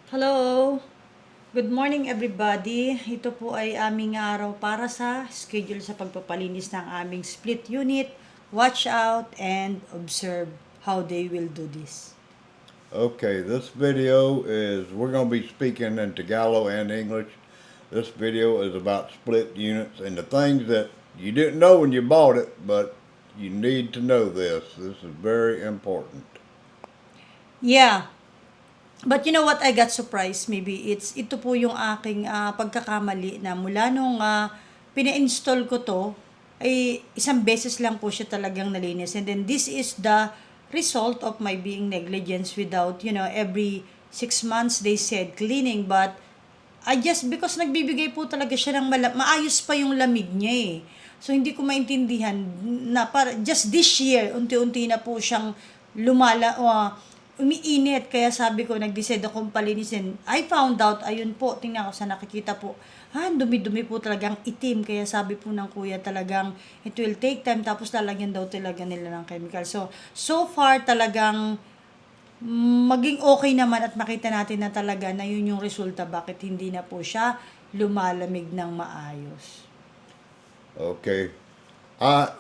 Hello! Good morning everybody. Ito po ay aming araw para sa schedule sa pagpapalinis ng aming split unit. Watch out and observe how they will do this. Okay, this video is, we're going to be speaking in Tagalog and English. This video is about split units and the things that you didn't know when you bought it, but you need to know this. This is very important. Yeah. But you know what, I got surprised. Maybe ito po yung aking pagkakamali na mula nung pina-install ko to, ay isang beses lang po siya talagang nalinis. And then this is the result of my being negligence without, every 6 months they said cleaning. But I just, because nagbibigay po talaga siya ng maayos pa yung lamig niya eh. So hindi ko maintindihan na para just this year unti-unti na po siyang umiinit. Kaya sabi ko, nag-decide akong palinisin. I found out, ayun po, tingnan ko sa nakikita po, dumi-dumi po talagang itim. Kaya sabi po ng kuya talagang, it will take time, tapos lalagyan daw talaga nila ng chemical. So far talagang, maging okay naman at makita natin na talaga na yun yung resulta, bakit hindi na po siya lumalamig ng maayos. Okay,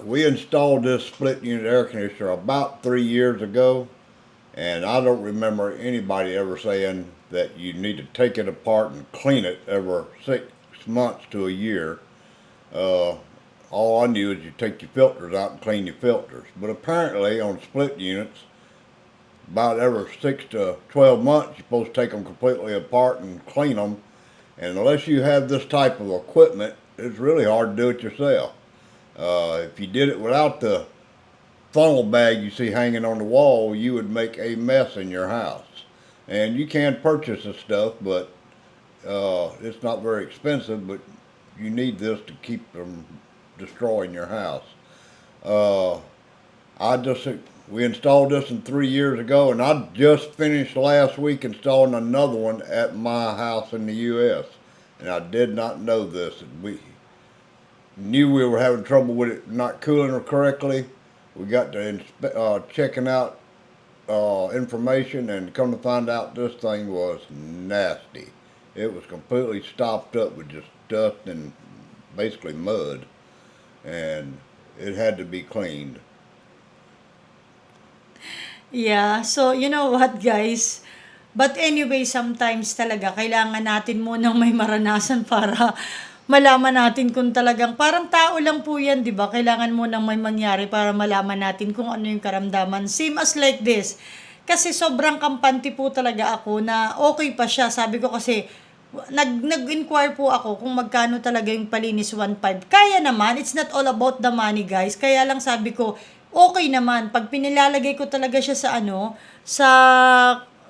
we installed this split unit air conditioner about 3 years ago, and I don't remember anybody ever saying that you need to take it apart and clean it every 6 months to a year. All I knew is you take your filters out and clean your filters. But apparently on split units, about every 6 to 12 months, you're supposed to take them completely apart and clean them. And unless you have this type of equipment, it's really hard to do it yourself. If you did it without the funnel bag you see hanging on the wall, you would make a mess in your house. And you can purchase this stuff, but it's not very expensive, but you need this to keep from destroying your house. Uh, I just we installed this 3 years ago, and I just finished last week installing another one at my house in the U.S. And I did not know this. We knew we were having trouble with it not cooling correctly. We got to checking out information, and come to find out this thing was nasty. It was completely stopped up with just dust and basically mud, and it had to be cleaned. Yeah, so you know what guys? But anyway, sometimes talaga kailangan natin munang may maranasan para malaman natin kung talagang parang tao lang po yan, di ba? Kailangan munang may mangyari para malaman natin kung ano yung karamdaman. Same as like this. Kasi sobrang kampante po talaga ako na okay pa siya. Sabi ko kasi, nag-inquire po ako kung magkano talaga yung palinis 1.5. Kaya naman, it's not all about the money guys. Kaya lang sabi ko, okay naman. Pag pinilalagay ko talaga siya sa sa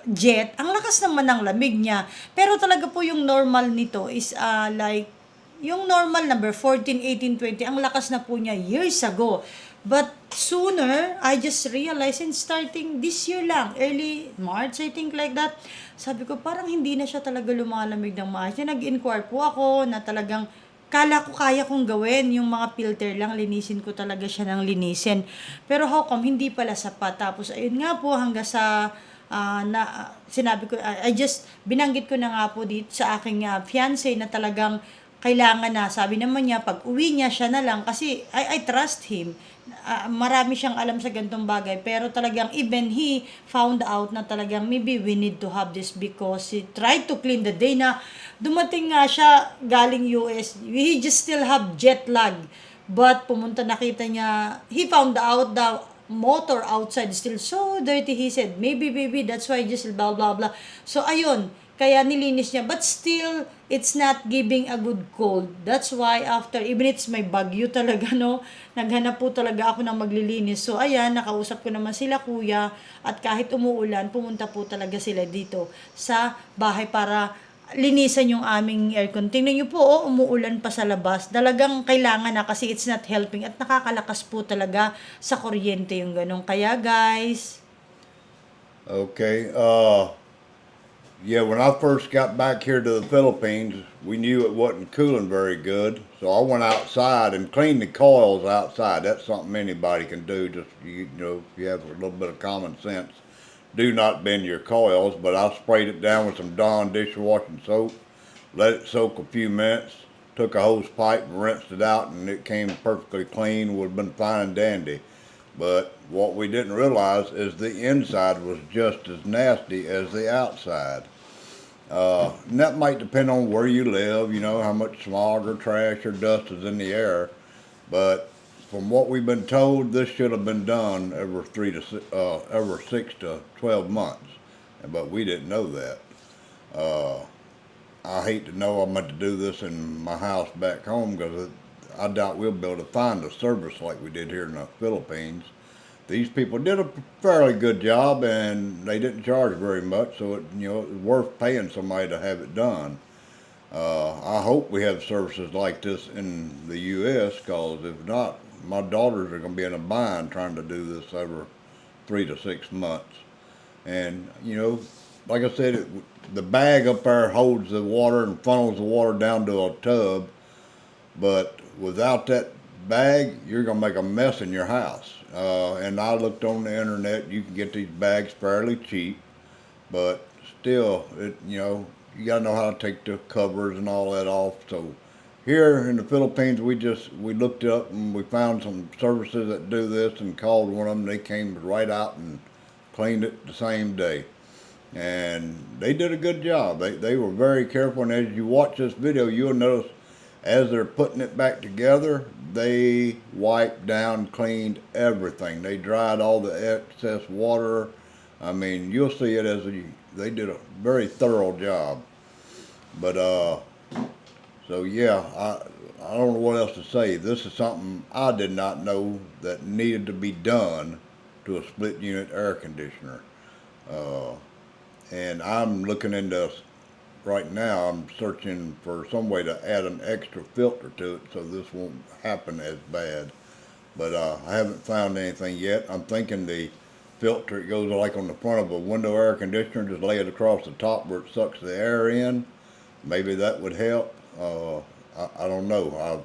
jet, ang lakas naman ng lamig niya. Pero talaga po yung normal nito is like, yung normal number, 14, 18, 20, ang lakas na po niya years ago. But sooner, I just realized, and starting this year lang, early March, I think like that, sabi ko, parang hindi na siya talaga lumalamig ng maayos. Nag-inquire po ako na talagang, kala ko kaya kong gawin, yung mga filter lang, linisin ko talaga siya ng linisin. Pero how come, hindi pala sapat. Tapos, ayun nga po, hanggang sa, sinabi ko, I just, binanggit ko na nga po dito sa aking fiancé na talagang, kailangan na, sabi naman niya, pag uwi niya, siya na lang, kasi I trust him. Marami siyang alam sa gantong bagay, pero talagang even he found out na talagang maybe we need to have this because he tried to clean the day na dumating nga siya galing US. He just still have jet lag. But pumunta, nakita niya, he found out the motor outside is still so dirty. He said, maybe that's why just blah blah blah. So ayun, kaya nilinis niya. But still, it's not giving a good cold. That's why after, even it's may bagyo talaga, no? Naghanap po talaga ako ng maglilinis. So, ayan, nakausap ko naman sila kuya. At kahit umuulan, pumunta po talaga sila dito sa bahay para linisan yung aming aircon. Tingnan nyo po, umuulan pa sa labas. Talagang kailangan na kasi it's not helping. At nakakalakas po talaga sa kuryente yung ganun. Kaya guys, Okay. Yeah, when I first got back here to the Philippines, we knew it wasn't cooling very good. So I went outside and cleaned the coils outside. That's something anybody can do, just, if you have a little bit of common sense. do not bend your coils, but I sprayed it down with some Dawn dishwashing soap, let it soak a few minutes, took a hose pipe and rinsed it out, and it came perfectly clean, would have been fine and dandy. But what we didn't realize is the inside was just as nasty as the outside. And that might depend on where you live, you know, how much smog or trash or dust is in the air. But from what we've been told, this should have been done every 6 to 12 months. But we didn't know that. I hate to know I'm going to do this in my house back home because I doubt we'll be able to find a service like we did here in the Philippines. These people did a fairly good job and they didn't charge very much, so it was worth paying somebody to have it done. I hope we have services like this in the U.S. because if not, my daughters are going to be in a bind trying to do this every 3 to 6 months. And like I said, the bag up there holds the water and funnels the water down to a tub, but without that bag, you're going to make a mess in your house. And I looked on the internet, you can get these bags fairly cheap, but still, you got to know how to take the covers and all that off. So here in the Philippines, we looked up and we found some services that do this and called one of them. They came right out and cleaned it the same day. And they did a good job. They were very careful, and as you watch this video, you'll notice as they're putting it back together, they wiped down, cleaned everything. They dried all the excess water. I mean, you'll see it they did a very thorough job. But so yeah, I don't know what else to say. This is something I did not know that needed to be done to a split unit air conditioner. And I'm looking into right now. I'm searching for some way to add an extra filter to it so this won't happen as bad. But I haven't found anything yet. I'm thinking the filter, it goes like on the front of a window air conditioner, just lay it across the top where it sucks the air in. Maybe that would help. I don't know. I've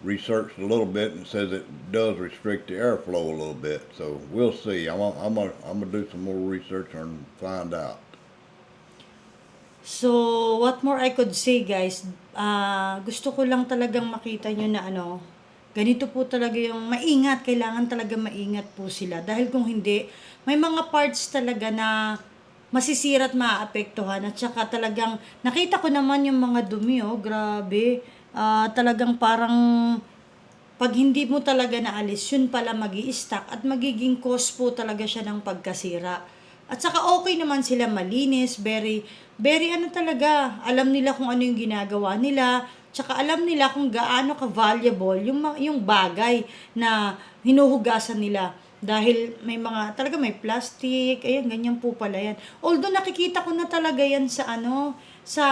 researched a little bit and it says it does restrict the airflow a little bit. So we'll see. I'm gonna do some more research and find out. So, what more I could say, guys? Gusto ko lang talagang makita nyo na ganito po talaga yung maingat. Kailangan talaga maingat po sila. Dahil kung hindi, may mga parts talaga na masisira at maaapektuhan. At saka talagang, nakita ko naman yung mga dumi, grabe. Talagang parang, pag hindi mo talaga naalis, yun pala magi-stack at magiging cause po talaga siya ng pagkasira. At saka okay naman sila, malinis, very talaga, alam nila kung ano yung ginagawa nila, tsaka alam nila kung gaano ka-valuable yung bagay na hinuhugasan nila. Dahil talaga may plastic, ayan, ganyan po pala yan. Although nakikita ko na talaga yan sa sa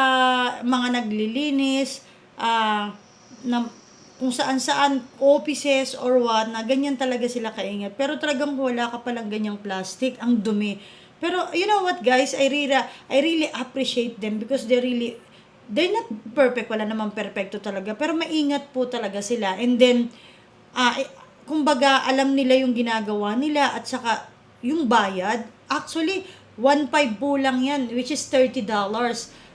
mga naglilinis, na kung saan-saan, offices or what, na ganyan talaga sila kaingat. Pero talagang wala ka palang ganyang plastic, ang dumi. Pero you know what, guys, I really appreciate them because they're not perfect, wala namang perfecto talaga, pero maingat po talaga sila. And then kumbaga alam nila yung ginagawa nila at saka yung bayad, actually 1.5 po lang yan, which is $30.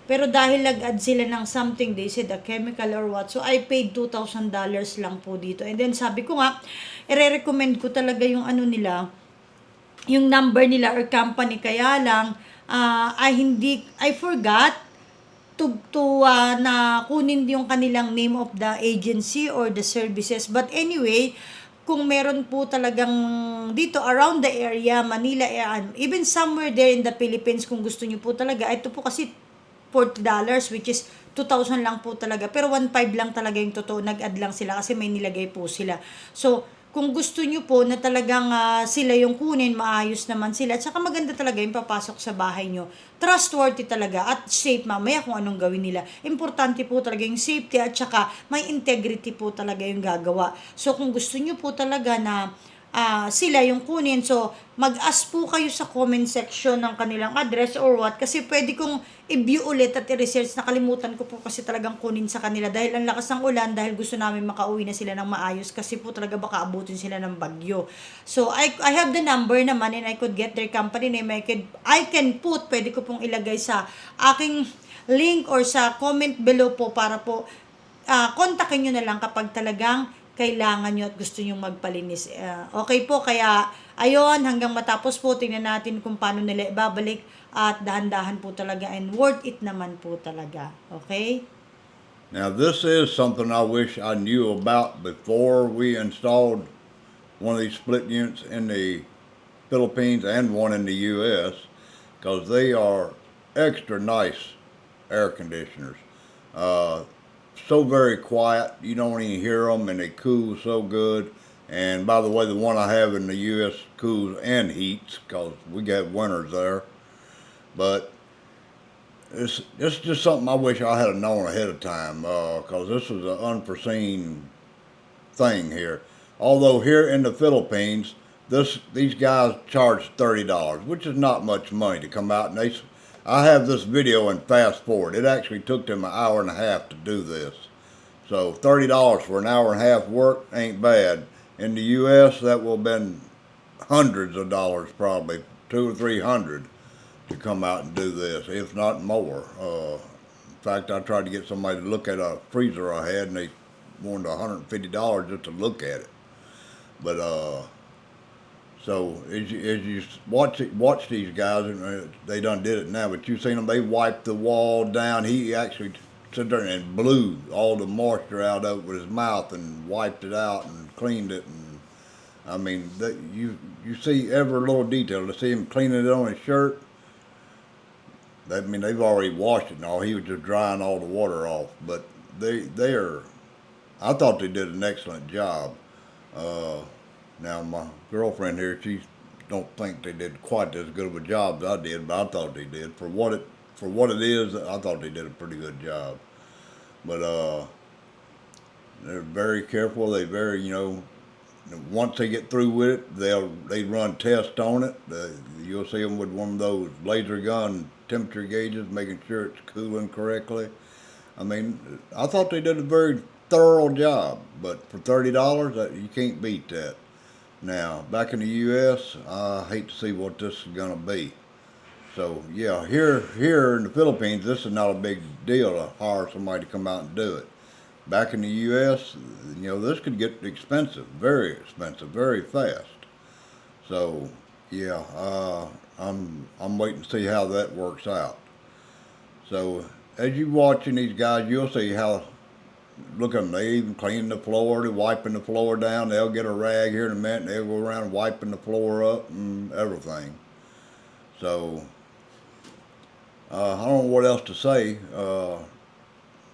Pero dahil nag-add sila ng something, they said a chemical or what, so I paid $2,000 lang po dito. And then sabi ko nga, i-recommend ko talaga yung nila, yung number nila or company, kaya lang I forgot to na kunin yung kanilang name of the agency or the services. But anyway, kung meron po talagang dito around the area, Manila, even somewhere there in the Philippines, kung gusto niyo po talaga, ito po kasi $40, which is 2,000 lang po talaga. Pero 1.5 lang talaga yung totoo. Nag-add lang sila kasi may nilagay po sila. So, kung gusto nyo po na talagang sila yung kunin, maayos naman sila. At saka maganda talaga yung papasok sa bahay nyo. Trustworthy talaga at safe mamaya kung anong gawin nila. Importante po talaga yung safety at saka may integrity po talaga yung gagawa. So kung gusto nyo po talaga na sila yung kunin. So, mag-ask po kayo sa comment section ng kanilang address or what, kasi pwede kong i-view ulit at i-research. Nakalimutan ko po kasi talagang kunin sa kanila dahil ang lakas ng ulan, dahil gusto namin makauwi na sila ng maayos kasi po talaga baka abutin sila ng bagyo. So, I have the number naman and I could get their company name. I can put, pwede ko pong ilagay sa aking link or sa comment below po para po kontakin nyo na lang kapag talagang kailangan nyo at gusto nyo magpalinis. Okay po, kaya ayon, hanggang matapos po, tingnan natin kung paano nila ibabalik at dahan-dahan po talaga and worth it naman po talaga. Okay? Now, this is something I wish I knew about before we installed one of these split units in the Philippines and one in the U.S. because they are extra nice air conditioners. So very quiet, you don't even hear them, and they cool so good. And by the way, the one I have in the U.S. cools and heats because we got winters there. But it's just something I wish I had known ahead of time because this was an unforeseen thing here. Although here in the Philippines, these guys charge $30, which is not much money to come out and I have this video in fast forward. It actually took them an hour and a half to do this. So $30 for an hour and a half work ain't bad. In the U.S., that will have been hundreds of dollars, probably 200 or 300, to come out and do this, if not more. In fact, I tried to get somebody to look at a freezer I had, and they wanted $150 just to look at it. But so as you watch these guys, and they done did it now. But you seen them? They wiped the wall down. He actually stood there and blew all the moisture out of it with his mouth and wiped it out and cleaned it. And I mean, you see every little detail. To see him cleaning it on his shirt. I mean, they've already washed it and all. He was just drying all the water off. But they are. I thought they did an excellent job. Now my girlfriend here, she don't think they did quite as good of a job as I did, but I thought they did. For what it is, I thought they did a pretty good job. But they're very careful. They very, once they get through with it, they run tests on it. You'll see them with one of those laser gun temperature gauges, making sure it's cooling correctly. I mean, I thought they did a very thorough job, but for $30, you can't beat that. Now, back in the U.S., I hate to see what this is going to be. So, yeah, here in the Philippines, this is not a big deal to hire somebody to come out and do it. Back in the U.S., this could get expensive, very fast. So, yeah, I'm waiting to see how that works out. So, as you're watching these guys, you'll see how. Look at them, they even cleaning the floor, they're wiping the floor down. They'll get a rag here in a minute and they'll go around wiping the floor up and everything. So, I don't know what else to say,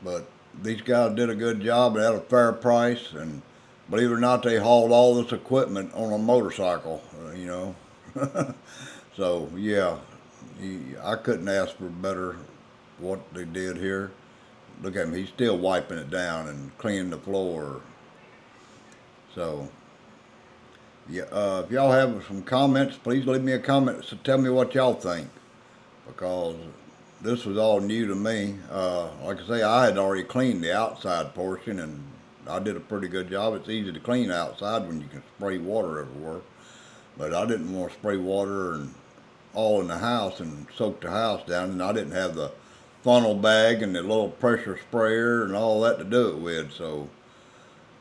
but these guys did a good job and at a fair price. And believe it or not, they hauled all this equipment on a motorcycle, So, yeah, I couldn't ask for better what they did here. Look at him, he's still wiping it down and cleaning the floor. So, yeah, if y'all have some comments, please leave me a comment. So tell me what y'all think, because this was all new to me. Like I say, I had already cleaned the outside portion, and I did a pretty good job. It's easy to clean outside when you can spray water everywhere. But I didn't want to spray water and all in the house and soak the house down, and I didn't have the funnel bag and the little pressure sprayer and all that to do it with. So,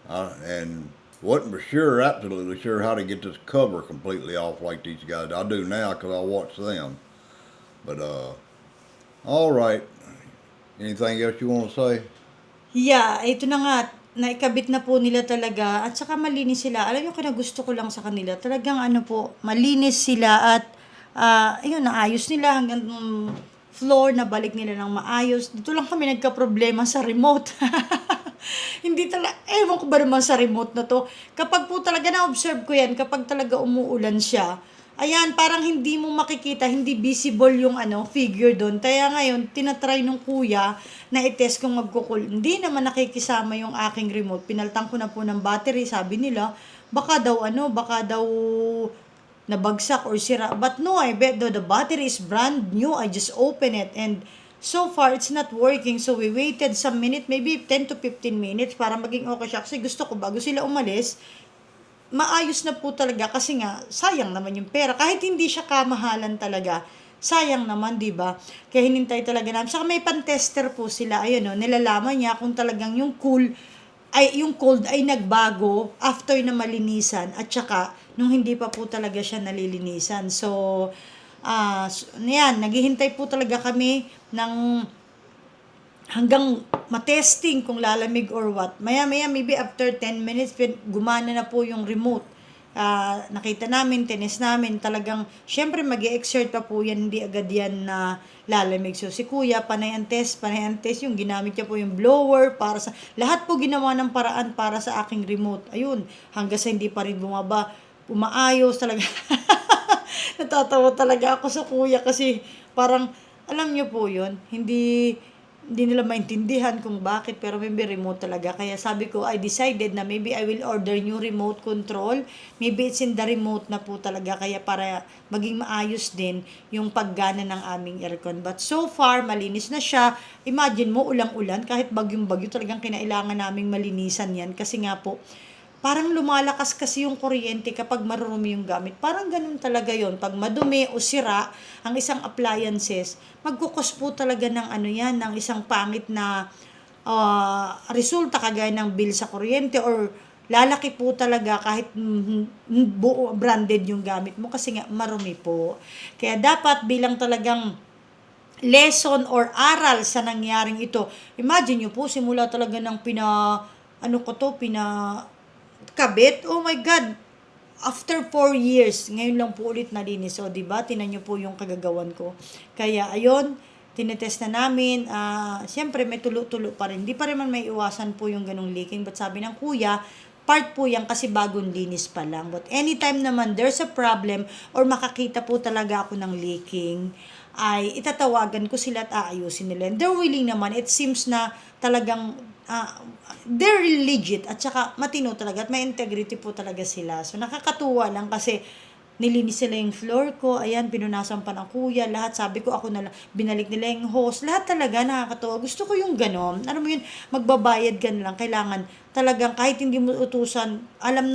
and wasn't for sure, absolutely sure how to get this cover completely off like these guys. I do now because I watch them. But, all right. Anything else you want to say? Yeah, ito na nga, naikabit na po nila talaga at saka malinis sila. Alam niyo, kinagusto ko lang sa kanila, talagang malinis sila at ayun, naayos nila hanggang floor na balik nila ng maayos. Dito lang kami nagka-problema sa remote. Hindi talaga, ewan ko ba naman sa remote na to. Kapag po talaga na-observe ko yan, kapag talaga umuulan siya, ayan, parang hindi mo makikita, hindi visible yung figure doon. Kaya ngayon, tinatry nung kuya na i-test kung magkukul. Hindi naman nakikisama yung aking remote. Pinaltang ko na po ng battery, sabi nila, baka daw nabagsak or sira. But no, I bet the battery is brand new. I just opened it and so far it's not working. So we waited some minute, maybe 10 to 15 minutes para maging okay siya. Kasi gusto ko bago sila umalis, maayos na po talaga kasi nga sayang naman yung pera. Kahit hindi siya kamahalan talaga, sayang naman, 'di ba? Kaya hinintay talaga namin. Saka may pan-tester po sila. Ayun, no, nilalaman niya kung talagang yung cold ay nagbago after na malinisan at saka nung hindi pa po talaga siya nalilinisan. So, yan, naghihintay po talaga kami ng hanggang matesting kung lalamig or what. Maya-maya, maybe after 10 minutes, gumana na po yung remote. Nakita namin, tinis namin, talagang, syempre mag-exert pa po yan, hindi agad yan na lalamig. So, si kuya, panay ang test, yung ginamit niya po yung blower, para sa, lahat po ginawa ng paraan para sa aking remote. Ayun, hanggang sa hindi pa rin bumaba, umaayos talaga. Natatawa talaga ako sa kuya kasi parang, alam niyo po yun, hindi nila maintindihan kung bakit, pero maybe remote talaga. Kaya sabi ko, I decided na maybe I will order new remote control. Maybe it's in the remote na po talaga. Kaya para maging maayos din yung paggana ng aming aircon. But so far, malinis na siya. Imagine mo, ulang-ulan, kahit bagyong-bagyo, talagang kinailangan naming malinisan yan. Kasi nga po, parang lumalakas kasi yung kuryente kapag marurumi yung gamit. Parang ganun talaga yon. Pag madumi o sira ang isang appliances, magkukos po talaga ng yan, ng isang pangit na resulta kagaya ng bill sa kuryente or lalaki po talaga kahit buo branded yung gamit mo kasi nga marumi po. Kaya dapat bilang talagang lesson or aral sa nangyaring ito. Imagine nyo po, simula talaga ng kabit. Oh my God. After 4 years, ngayon lang po ulit nalinis. So, di ba? Tinan niyo po yung kagagawan ko. Kaya, ayun, tinetest na namin. Siyempre, may tulo-tulo pa rin. Di pa rin man may iwasan po yung ganong leaking. But sabi ng kuya, part po yan kasi bagong linis pa lang. But anytime naman there's a problem or makakita po talaga ako ng leaking, ay itatawagan ko sila at aayusin nila. And they're willing naman. It seems na talagang they're legit at saka matino talaga at may integrity po talaga sila. So nakakatuwa lang kasi nilinis nila yung floor ko, ayan, pinunasan pa ng kuya, lahat, sabi ko ako na lang, binalik nila yung hose, lahat talaga nakakatuwa. Gusto ko yung ganon, alam mo yun, magbabayad ka na lang, kailangan talagang kahit hindi mo utusan, alam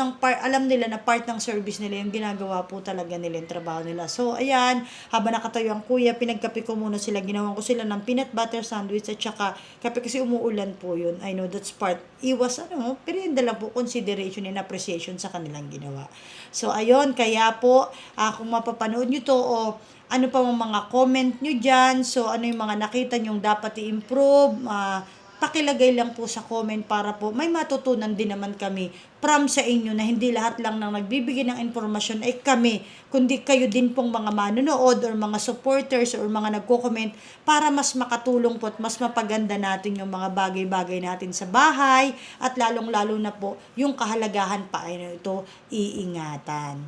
nila na part ng service nila yung ginagawa po talaga nila yung trabaho nila. So, ayan, habang nakatayo ang kuya, pinagkape ko muna sila, ginawan ko sila ng peanut butter sandwich at saka kape kasi umuulan po yun. I know that's part, pero yun lang po, consideration and appreciation sa kanilang ginawa. So, ayun, kaya po, kung mapapanood nyo to o ano pa mga comment nyo dyan, so ano yung mga nakita nyong dapat i-improve, pakilagay lang po sa comment para po may matutunan din naman kami from sa inyo na hindi lahat lang ng nagbibigay ng informasyon ay kami, kundi kayo din pong mga manonood or mga supporters or mga nagko-comment para mas makatulong po at mas mapaganda natin yung mga bagay-bagay natin sa bahay at lalong-lalo na po yung kahalagahan pa ay ito iingatan.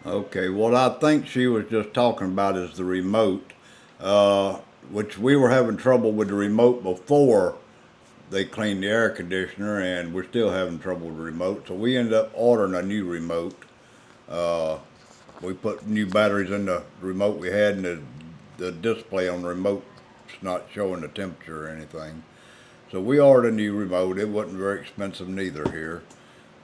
Okay, what I think she was just talking about is the remote, which we were having trouble with the remote before they cleaned the air conditioner, and we're still having trouble with the remote. So we ended up ordering a new remote. We put new batteries in the remote we had, and the display on the remote's not showing the temperature or anything. So we ordered a new remote. It wasn't very expensive neither here.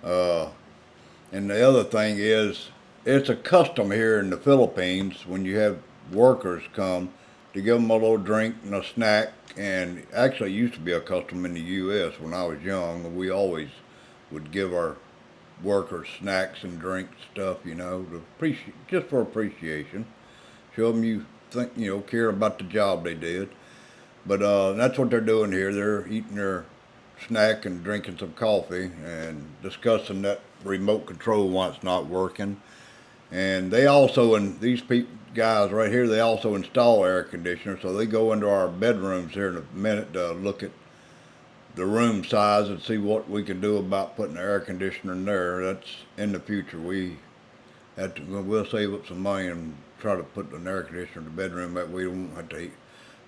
And the other thing is, it's a custom here in the Philippines when you have workers come to give them a little drink and a snack. And actually, it used to be a custom in the U.S. when I was young. We always would give our workers snacks and drinks stuff, just for appreciation. Show them you care about the job they did. But that's what they're doing here. They're eating their snack and drinking some coffee and discussing that remote control why it's not working. And they also, guys right here, they also install air conditioners. So they go into our bedrooms here in a minute to look at the room size and see what we can do about putting an air conditioner in there. That's in the future. We we'll save up some money and try to put an air conditioner in the bedroom that we won't have to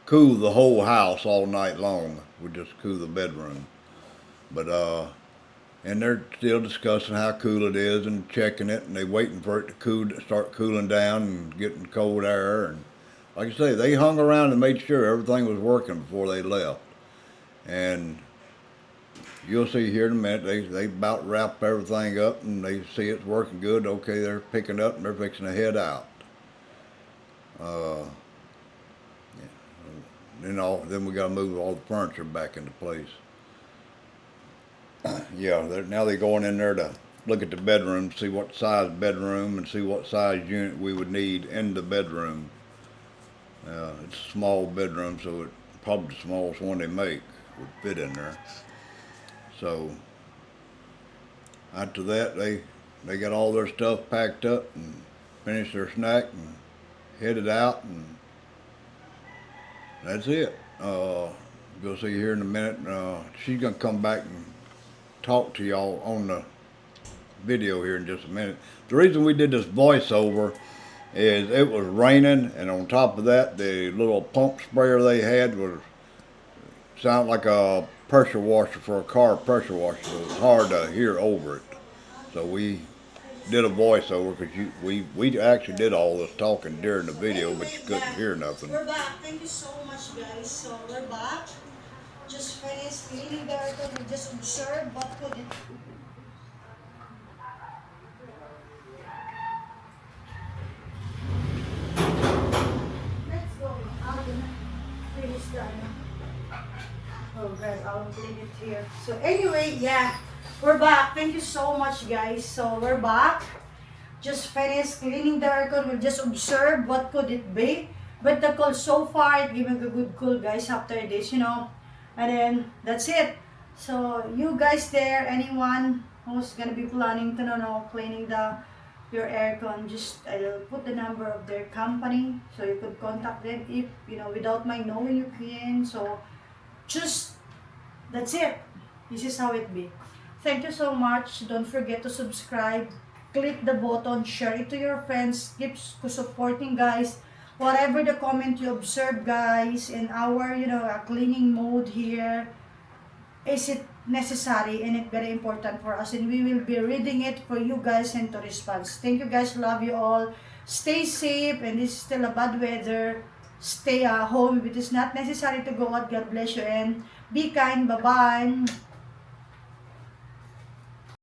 cool the whole house all night long. We just cool the bedroom. But and they're still discussing how cool it is and checking it, and they're waiting for it to start cooling down and getting cold air. And like I say, they hung around and made sure everything was working before they left. And you'll see here in a minute, they about wrap everything up and they see it's working good. Okay, they're picking up and they're fixing to head out. Then we got to move all the furniture back into place. Yeah, now they're going in there to look at the bedroom, see what size bedroom and see what size unit we would need in the bedroom. It's a small bedroom, so it probably the smallest one they make would fit in there. So after that, they got all their stuff packed up and finished their snack and headed out, and that's it. We'll see here in a minute. She's gonna come back and talk to y'all on the video here in just a minute. The reason we did this voiceover is it was raining, and on top of that, the little pump sprayer they had was sound like a pressure washer for a car pressure washer. So it was hard to hear over it. So we did a voiceover because we actually did all this talking during the video, but you couldn't hear nothing. We're back. Thank you so much, guys. So we're back. Just finished cleaning the aircon. We just observed what could it. Let's go. I'm gonna finish that. Oh, guys, I'll leave it here. So anyway, yeah, we're back. Thank you so much, guys. So we're back. Just finished cleaning the aircon. We'll just observe what could it be. But the cold so far, it giving a good cool, guys, after this, you know. And then, that's it. So, you guys there, anyone who's gonna be planning to, cleaning your aircon, just, I'll put the number of their company, so you could contact them if, without my knowing you can. So, just, that's it. This is how it be. Thank you so much. Don't forget to subscribe. Click the button, share it to your friends, keep supporting, guys. Whatever the comment you observe, guys, in our, cleaning mode here, is it necessary and it's very important for us, and we will be reading it for you guys and to respond. Thank you, guys. Love you all. Stay safe, and this is still a bad weather. Stay home if it is not necessary to go out. God bless you and be kind. Bye-bye.